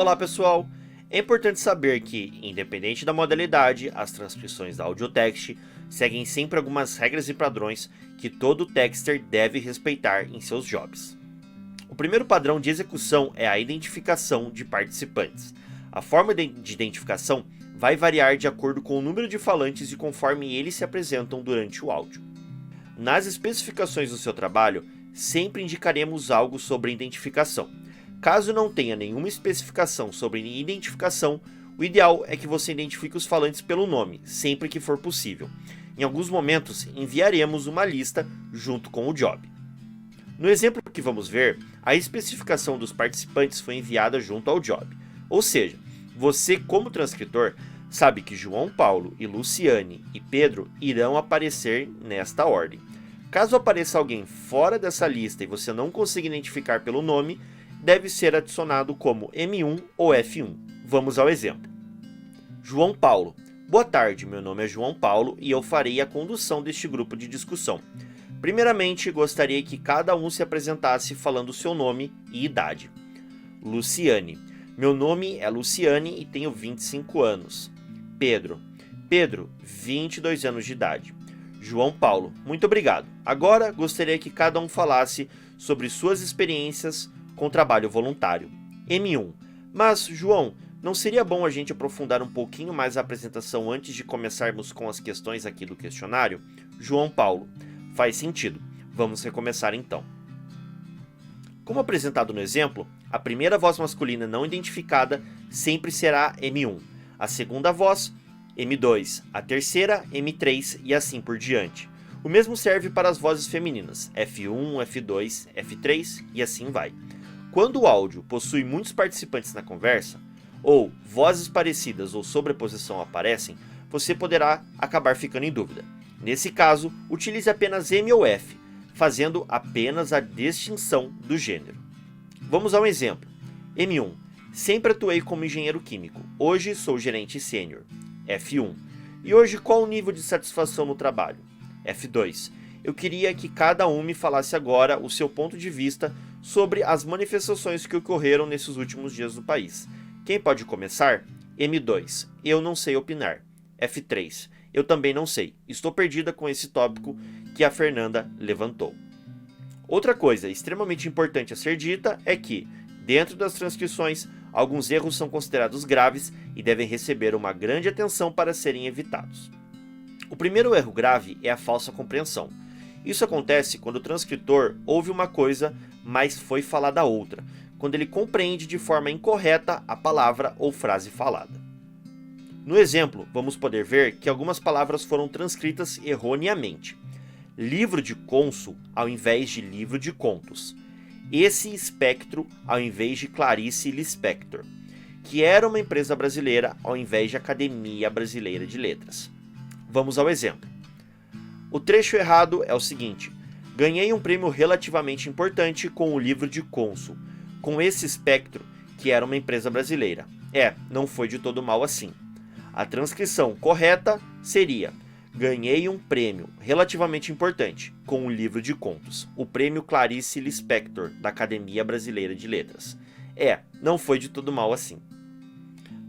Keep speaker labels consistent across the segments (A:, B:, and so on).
A: Olá pessoal! É importante saber que, independente da modalidade, as transcrições da audiotext seguem sempre algumas regras e padrões que todo texter deve respeitar em seus jobs. O primeiro padrão de execução é a identificação de participantes. A forma de identificação vai variar de acordo com o número de falantes e conforme eles se apresentam durante o áudio. Nas especificações do seu trabalho, sempre indicaremos algo sobre identificação. Caso não tenha nenhuma especificação sobre identificação, o ideal é que você identifique os falantes pelo nome, sempre que for possível. Em alguns momentos, enviaremos uma lista junto com o job. No exemplo que vamos ver, a especificação dos participantes foi enviada junto ao job. Ou seja, você, como transcritor, sabe que João Paulo e Luciane e Pedro irão aparecer nesta ordem. Caso apareça alguém fora dessa lista e você não consiga identificar pelo nome, deve ser adicionado como M1 ou F1. Vamos ao exemplo. João Paulo. Boa tarde, meu nome é João Paulo e eu farei a condução deste grupo de discussão. Primeiramente, gostaria que cada um se apresentasse falando seu nome e idade. Luciane. Meu nome é Luciane e tenho 25 anos. Pedro. Pedro, 22 anos de idade. João Paulo. Muito obrigado. Agora, gostaria que cada um falasse sobre suas experiências com trabalho voluntário. M1. Mas, João, não seria bom a gente aprofundar um pouquinho mais a apresentação antes de começarmos com as questões aqui do questionário? João Paulo. Faz sentido. Vamos recomeçar então. Como apresentado no exemplo, a primeira voz masculina não identificada sempre será M1, a segunda voz, M2, a terceira, M3 e assim por diante. O mesmo serve para as vozes femininas, F1, F2, F3 e assim vai. Quando o áudio possui muitos participantes na conversa, ou vozes parecidas ou sobreposição aparecem, você poderá acabar ficando em dúvida. Nesse caso, utilize apenas M ou F, fazendo apenas a distinção do gênero. Vamos a um exemplo. M1. Sempre atuei como engenheiro químico. Hoje sou gerente sênior. F1. E hoje qual o nível de satisfação no trabalho? F2. Eu queria que cada um me falasse agora o seu ponto de vista sobre as manifestações que ocorreram nesses últimos dias no país. Quem pode começar? M2. Eu não sei opinar. F3. Eu também não sei. Estou perdida com esse tópico que a Fernanda levantou. Outra coisa extremamente importante a ser dita é que, dentro das transcrições, alguns erros são considerados graves e devem receber uma grande atenção para serem evitados. O primeiro erro grave é a falsa compreensão. Isso acontece quando o transcritor ouve uma coisa, mas foi falada outra, quando ele compreende de forma incorreta a palavra ou frase falada. No exemplo, vamos poder ver que algumas palavras foram transcritas erroneamente. Livro de cônsul ao invés de livro de contos. Esse espectro ao invés de Clarice Lispector. Que era uma empresa brasileira ao invés de Academia Brasileira de Letras. Vamos ao exemplo. O trecho errado é o seguinte: ganhei um prêmio relativamente importante com o livro de cônsul, com esse espectro, que era uma empresa brasileira. Não foi de todo mal assim. A transcrição correta seria: ganhei um prêmio relativamente importante com o livro de contos, o prêmio Clarice Lispector, da Academia Brasileira de Letras. Não foi de todo mal assim.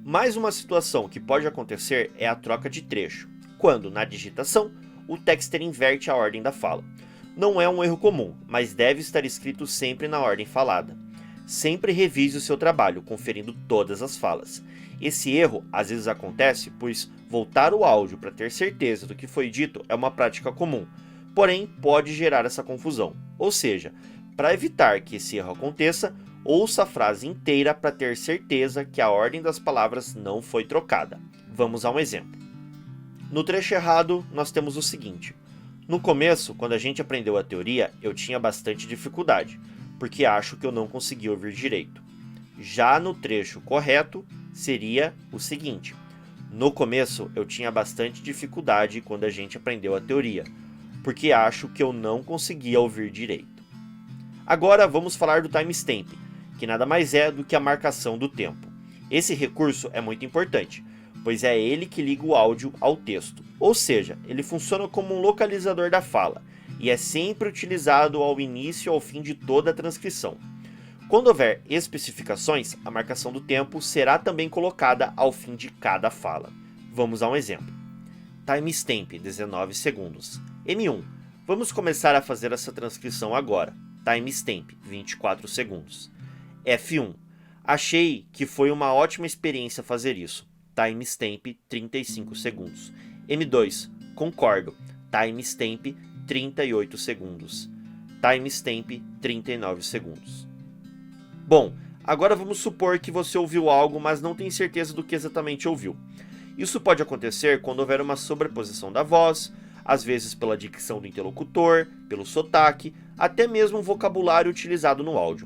A: Mais uma situação que pode acontecer é a troca de trecho, quando, na digitação, o texter inverte a ordem da fala. Não é um erro comum, mas deve estar escrito sempre na ordem falada. Sempre revise o seu trabalho, conferindo todas as falas. Esse erro às vezes acontece, pois voltar o áudio para ter certeza do que foi dito é uma prática comum, porém pode gerar essa confusão. Ou seja, para evitar que esse erro aconteça, ouça a frase inteira para ter certeza que a ordem das palavras não foi trocada. Vamos a um exemplo. No trecho errado, nós temos o seguinte: no começo, quando a gente aprendeu a teoria, eu tinha bastante dificuldade, porque acho que eu não consegui ouvir direito. Já no trecho correto, seria o seguinte: no começo, eu tinha bastante dificuldade quando a gente aprendeu a teoria, porque acho que eu não conseguia ouvir direito. Agora vamos falar do timestamp, que nada mais é do que a marcação do tempo. Esse recurso é muito importante, pois é ele que liga o áudio ao texto, ou seja, ele funciona como um localizador da fala, e é sempre utilizado ao início e ao fim de toda a transcrição. Quando houver especificações, a marcação do tempo será também colocada ao fim de cada fala. Vamos a um exemplo. Timestamp 19 segundos. M1. Vamos começar a fazer essa transcrição agora. Timestamp 24 segundos. F1. Achei que foi uma ótima experiência fazer isso. Timestamp 35 segundos. M2. Concordo. Timestamp 38 segundos. Timestamp 39 segundos. Bom, agora vamos supor que você ouviu algo, mas não tem certeza do que exatamente ouviu. Isso pode acontecer quando houver uma sobreposição da voz, às vezes pela dicção do interlocutor, pelo sotaque, até mesmo o vocabulário utilizado no áudio.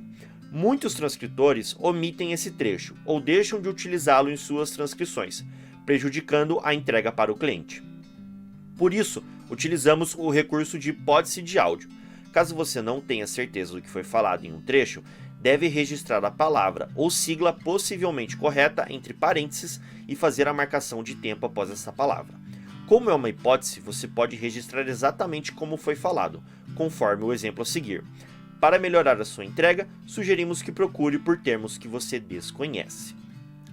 A: Muitos transcritores omitem esse trecho ou deixam de utilizá-lo em suas transcrições, prejudicando a entrega para o cliente. Por isso, utilizamos o recurso de hipótese de áudio. Caso você não tenha certeza do que foi falado em um trecho, deve registrar a palavra ou sigla possivelmente correta entre parênteses e fazer a marcação de tempo após essa palavra. Como é uma hipótese, você pode registrar exatamente como foi falado, conforme o exemplo a seguir. Para melhorar a sua entrega, sugerimos que procure por termos que você desconhece.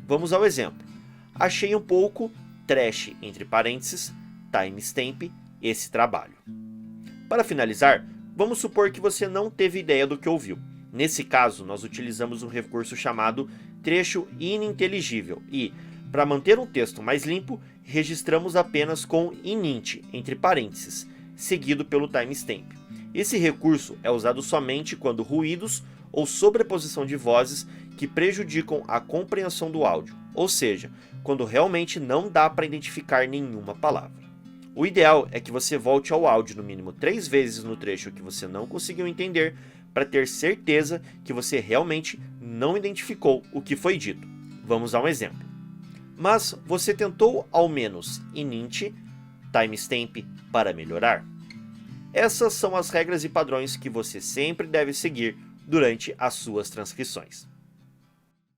A: Vamos ao exemplo. Achei um pouco trash, entre parênteses, timestamp, esse trabalho. Para finalizar, vamos supor que você não teve ideia do que ouviu. Nesse caso, nós utilizamos um recurso chamado trecho ininteligível e, para manter um texto mais limpo, registramos apenas com inint, entre parênteses, seguido pelo timestamp. Esse recurso é usado somente quando ruídos ou sobreposição de vozes que prejudicam a compreensão do áudio, ou seja, quando realmente não dá para identificar nenhuma palavra. O ideal é que você volte ao áudio no mínimo 3 vezes no trecho que você não conseguiu entender, para ter certeza que você realmente não identificou o que foi dito. Vamos a um exemplo. Mas você tentou ao menos inint, timestamp para melhorar? Essas são as regras e padrões que você sempre deve seguir durante as suas transcrições.